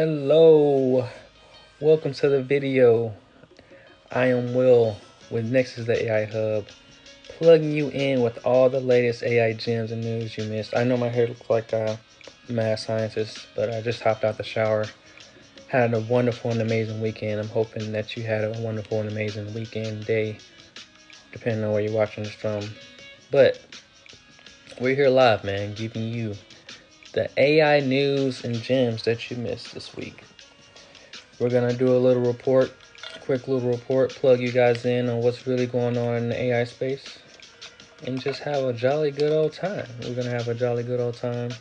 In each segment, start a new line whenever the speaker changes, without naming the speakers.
Hello, welcome to the video. I am Will with Nexus The AI Hub, plugging you in with all the latest AI gems and news you missed. I know my hair looks like a mad scientist, but I just hopped out the shower. Had a wonderful and amazing weekend. I'm hoping that you had a wonderful and amazing weekend, day, depending on where you're watching this from. But we're here live, man, giving you the AI news and gems that you missed this week. We're gonna do a little report, quick little report, plug you guys in on what's really going on in the AI space, and just have a jolly good old time. We're gonna have a jolly good old time.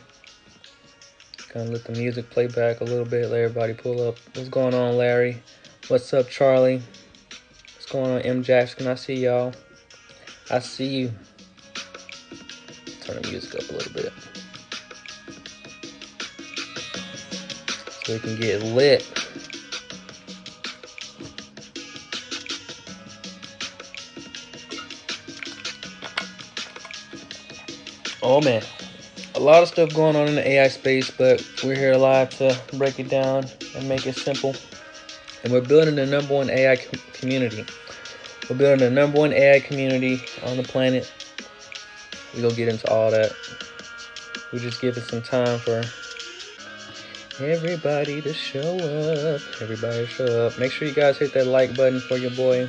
Gonna let the music play back a little bit, let everybody pull up. What's going on, Larry? What's up, Charlie? What's going on, M Jackson? I see y'all. I see you. Turn the music up a little bit so we can get lit. Oh man, a lot of stuff going on in the AI space, but we're here live to break it down and make it simple. And we're building the #1 AI community. We're building the #1 AI community on the planet. We're gonna get into all that. We're just giving some time for everybody to show up. Everybody show up. Make sure you guys hit that like button for your boy.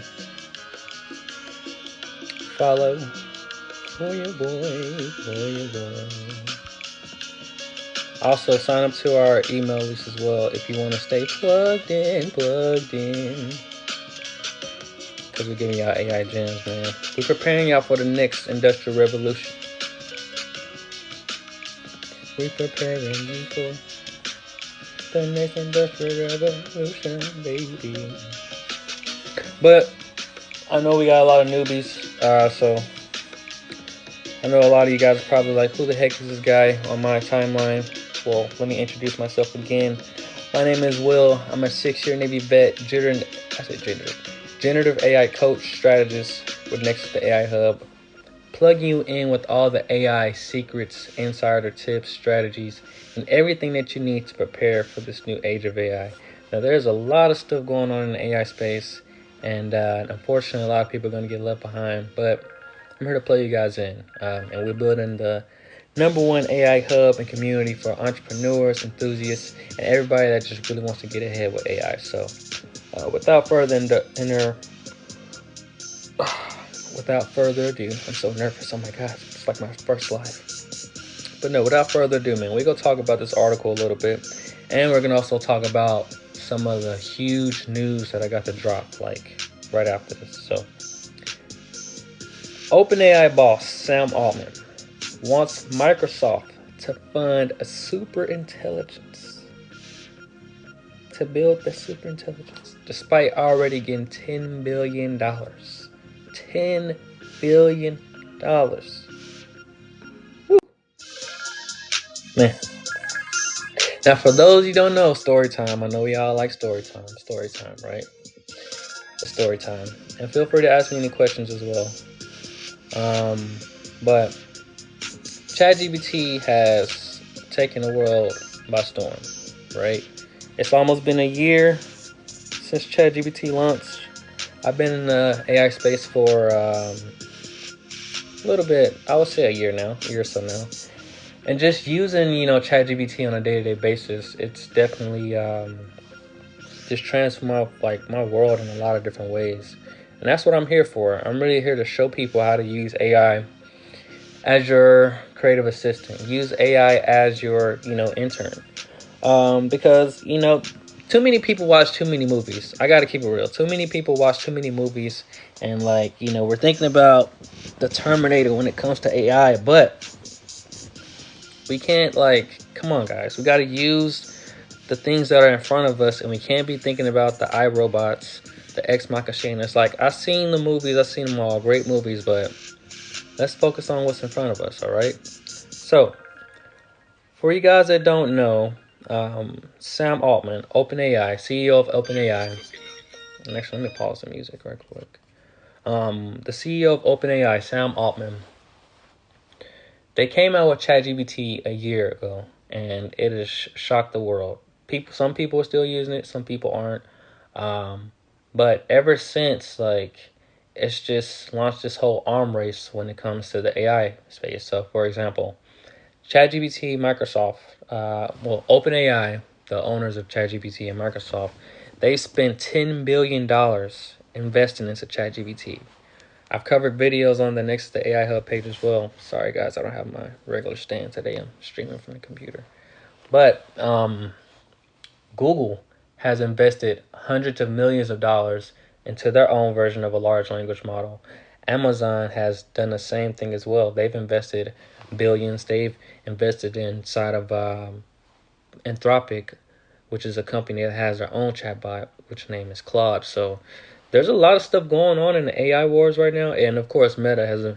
Follow for your boy, for your boy. Also, sign up to our email list as well if you want to stay plugged in. Because we're giving y'all AI gems, man. We're preparing y'all for the next industrial revolution. We're preparing you for the next industrial revolution, baby. But I know we got a lot of newbies, so I know a lot of you guys are probably like, who the heck is this guy on my timeline? Well, let me introduce myself again. My name is Will. I'm a 6-year Navy vet, generative AI coach, strategist with Nexus The AI Hub, plugging you in with all the AI secrets, insider tips, strategies, and everything that you need to prepare for this new age of AI. Now, there's a lot of stuff going on in the AI space, and unfortunately, a lot of people are going to get left behind, but I'm here to plug you guys in, and we're building the #1 AI hub and community for entrepreneurs, enthusiasts, and everybody that just really wants to get ahead with AI. So, without further ado, I'm so nervous. Oh my God, it's like my first live. But no, without further ado, man, we're gonna talk about this article a little bit, and we're gonna also talk about some of the huge news that I got to drop like right after this. So, OpenAI boss Sam Altman wants Microsoft to fund a superintelligence, to build the superintelligence, despite already getting $10 billion. $10 billion. Woo. Man. Now, for those you don't know, story time. I know we all like story time, right? It's story time. And feel free to ask me any questions as well. But ChatGPT has taken the world by storm, right? It's almost been a year since ChatGPT launched. I've been in the AI space for a little bit, I would say a year or so now. And just using, ChatGPT on a day-to-day basis, it's definitely just transformed my world in a lot of different ways. And that's what I'm here for. I'm really here to show people how to use AI as your creative assistant. Use AI as your, intern. Because, too many people watch too many movies. I gotta keep it real. Too many people watch too many movies, and we're thinking about the Terminator when it comes to AI, but we can't come on, guys. We gotta use the things that are in front of us, and we can't be thinking about the iRobots, the Ex Machina. It's like, I've seen the movies, I've seen them all, great movies, but let's focus on what's in front of us, all right? So, for you guys that don't know, Sam Altman, OpenAI, CEO of OpenAI. And actually, let me pause the music right quick. The CEO of OpenAI, Sam Altman, they came out with ChatGPT a year ago, and it has shocked the world. some people are still using it, some people aren't. Um, but ever since, like, it's just launched this whole arm race when it comes to the AI space. So, for example, ChatGPT, Microsoft, OpenAI, the owners of ChatGPT and Microsoft, they spent $10 billion investing into ChatGPT. I've covered videos on the Nexus The AI Hub page as well. Sorry, guys, I don't have my regular stand today. I'm streaming from the computer. But Google has invested hundreds of millions of dollars into their own version of a large language model. Amazon has done the same thing as well. They've invested billions. They've invested inside of Anthropic, which is a company that has their own chatbot, which name is Claude. So there's a lot of stuff going on in the AI wars right now, and of course, Meta has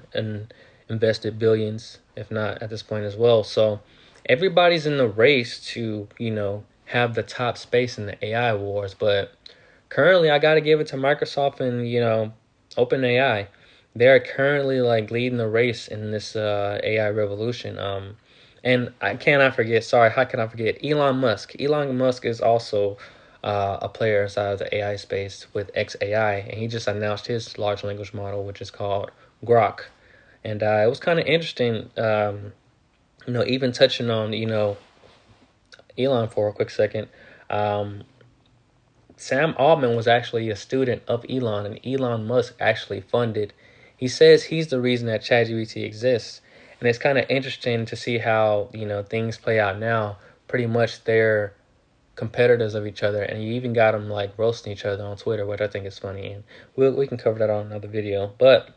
invested billions, if not at this point as well. So everybody's in the race to, have the top space in the AI wars. But currently, I got to give it to Microsoft and OpenAI. They're currently like leading the race in this AI revolution. And I cannot forget. Sorry, how can I forget Elon Musk? Elon Musk is also a player inside of the AI space with XAI, and he just announced his large language model, which is called Grok. And it was kind of interesting, even touching on Elon for a quick second. Um, Sam Altman was actually a student of Elon, and Elon Musk actually funded. He says he's the reason that ChatGPT exists, and it's kind of interesting to see how things play out now. Pretty much they're competitors of each other, and you even got them like roasting each other on Twitter, which I think is funny, and we can cover that on another video. But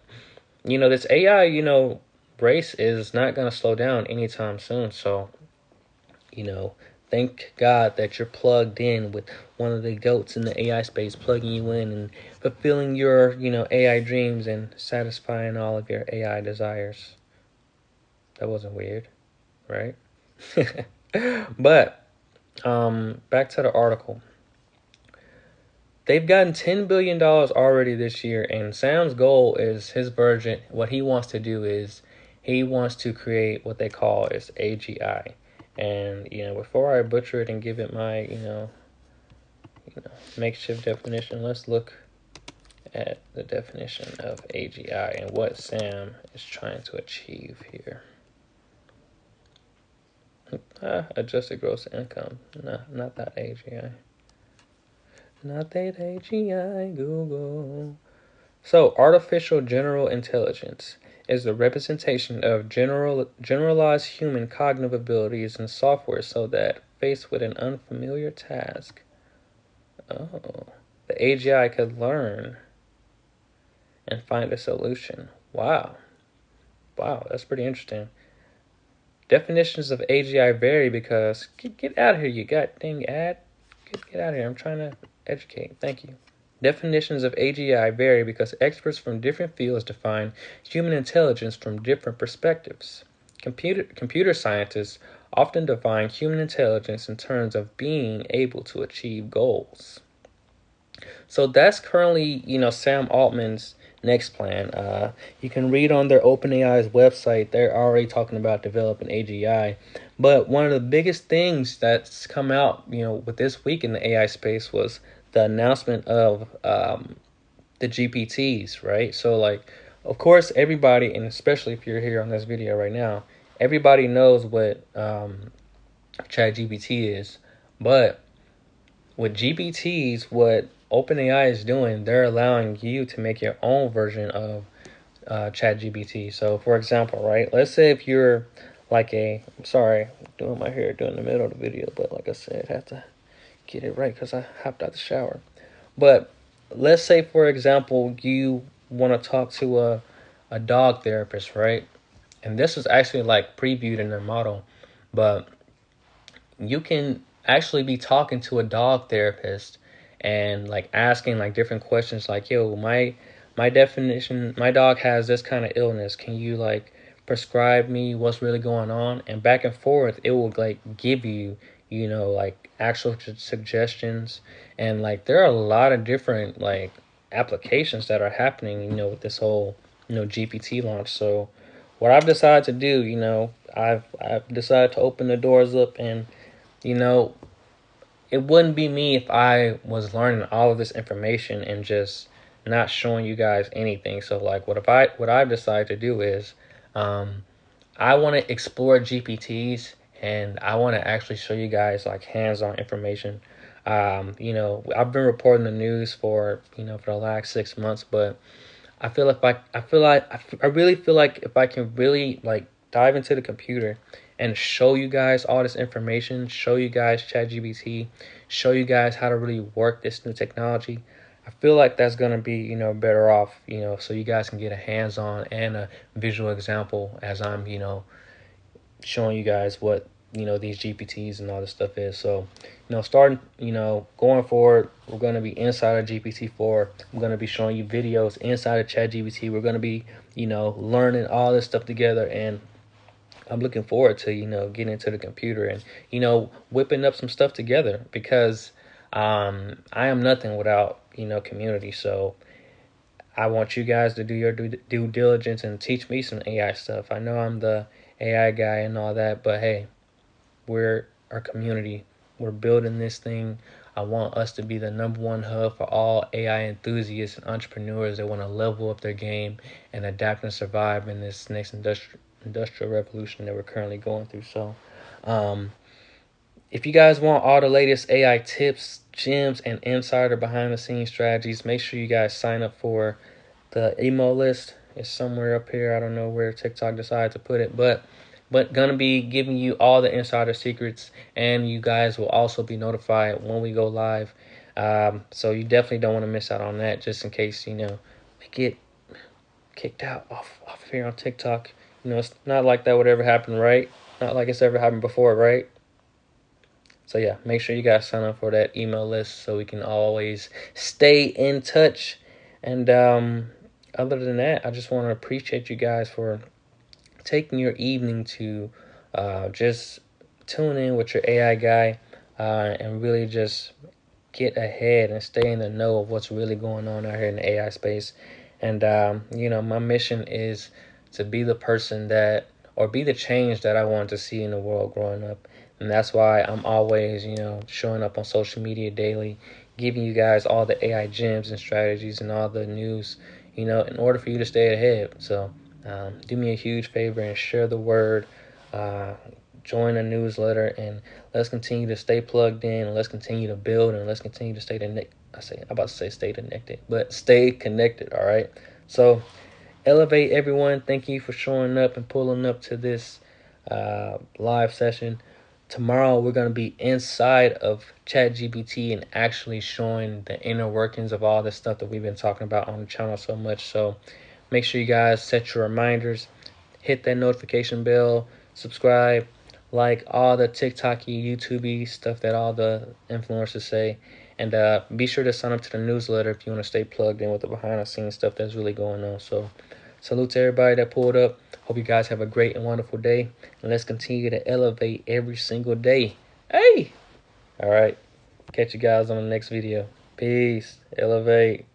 this AI race is not gonna slow down anytime soon. So you know, thank God that you're plugged in with one of the goats in the AI space, plugging you in and fulfilling your, AI dreams and satisfying all of your AI desires. That wasn't weird, right? But back to the article. They've gotten $10 billion already this year, and Sam's goal is his version. What he wants to do is he wants to create what they call is AGI. And before I butcher it and give it my makeshift definition, let's look at the definition of AGI and what Sam is trying to achieve here. Adjusted gross income. No, not that AGI. Not that AGI, Google. So, artificial general intelligence is the representation of generalized human cognitive abilities in software so that, faced with an unfamiliar task, the AGI could learn and find a solution. Wow. Wow, that's pretty interesting. Definitions of AGI vary because... Get out of here, you goddamn ad. Get out of here. I'm trying to educate. Thank you. Definitions of AGI vary because experts from different fields define human intelligence from different perspectives. Computer scientists often define human intelligence in terms of being able to achieve goals. So that's currently, Sam Altman's next plan. You can read on their OpenAI's website. They're already talking about developing AGI. But one of the biggest things that's come out, with this week in the AI space was the announcement of the GPTs, right? So, like, of course, everybody, and especially if you're here on this video right now, everybody knows what ChatGPT is. But with GPTs, what OpenAI is doing, they're allowing you to make your own version of ChatGPT. So, for example, right, let's say if you're like I'm sorry, doing my hair during the middle of the video, but like I said, I have to get it right because I hopped out the shower. But let's say, for example, you want to talk to a dog therapist, right? And this is actually like previewed in their model, but you can actually be talking to a dog therapist and like asking like different questions like, yo, my definition, my dog has this kind of illness, can you like prescribe me what's really going on? And back and forth it will like give you like actual suggestions. And like there are a lot of different like applications that are happening with this whole GPT launch. So what I've decided to do, I've decided to open the doors up, and it wouldn't be me if I was learning all of this information and just not showing you guys anything. So like what I've decided to do is I want to explore GPTs, and I want to actually show you guys like hands-on information. I've been reporting the news for for the last 6 months, but I really feel like if I can really like dive into the computer and show you guys all this information, show you guys ChatGPT, show you guys how to really work this new technology, I feel like that's gonna be better off, so you guys can get a hands-on and a visual example as I'm showing you guys what these GPTs and all this stuff is. So starting going forward, we're going to be inside of GPT-4. I'm going to be showing you videos inside of ChatGPT. We're going to be learning all this stuff together, and I'm looking forward to getting into the computer and whipping up some stuff together, because I am nothing without community. So I want you guys to do your due diligence and teach me some AI stuff. I know I'm the AI guy and all that, but hey, we're our community. We're building this thing. I want us to be the #1 hub for all AI enthusiasts and entrepreneurs that want to level up their game and adapt and survive in this next industrial revolution that we're currently going through. So, if you guys want all the latest AI tips, gems, and insider behind the scenes strategies, make sure you guys sign up for the email list. It's somewhere up here. I don't know where TikTok decided to put it, but gonna be giving you all the insider secrets, and you guys will also be notified when we go live. So you definitely don't want to miss out on that, just in case we get kicked out off of here on TikTok. It's not like that would ever happen, right? Not like it's ever happened before, right? So yeah, make sure you guys sign up for that email list so we can always stay in touch. And other than that, I just want to appreciate you guys for taking your evening to just tune in with your AI guy, and really just get ahead and stay in the know of what's really going on out here in the AI space. And my mission is to be the person that, or be the change that I want to see in the world growing up. And that's why I'm always, showing up on social media daily, giving you guys all the AI gems and strategies and all the news, in order for you to stay ahead. So do me a huge favor and share the word. Join a newsletter, and let's continue to stay plugged in, and let's continue to build, and let's continue to stay connected. I'm about to say stay connected, but stay connected. All right. So elevate, everyone. Thank you for showing up and pulling up to this live session. Tomorrow we're going to be inside of ChatGPT and actually showing the inner workings of all this stuff that we've been talking about on the channel so much. So make sure you guys set your reminders, hit that notification bell, subscribe, like all the TikToky, YouTubey stuff that all the influencers say. And be sure to sign up to the newsletter if you want to stay plugged in with the behind the scenes stuff that's really going on. So salute to everybody that pulled up. Hope you guys have a great and wonderful day. And let's continue to elevate every single day. Hey! All right. Catch you guys on the next video. Peace. Elevate.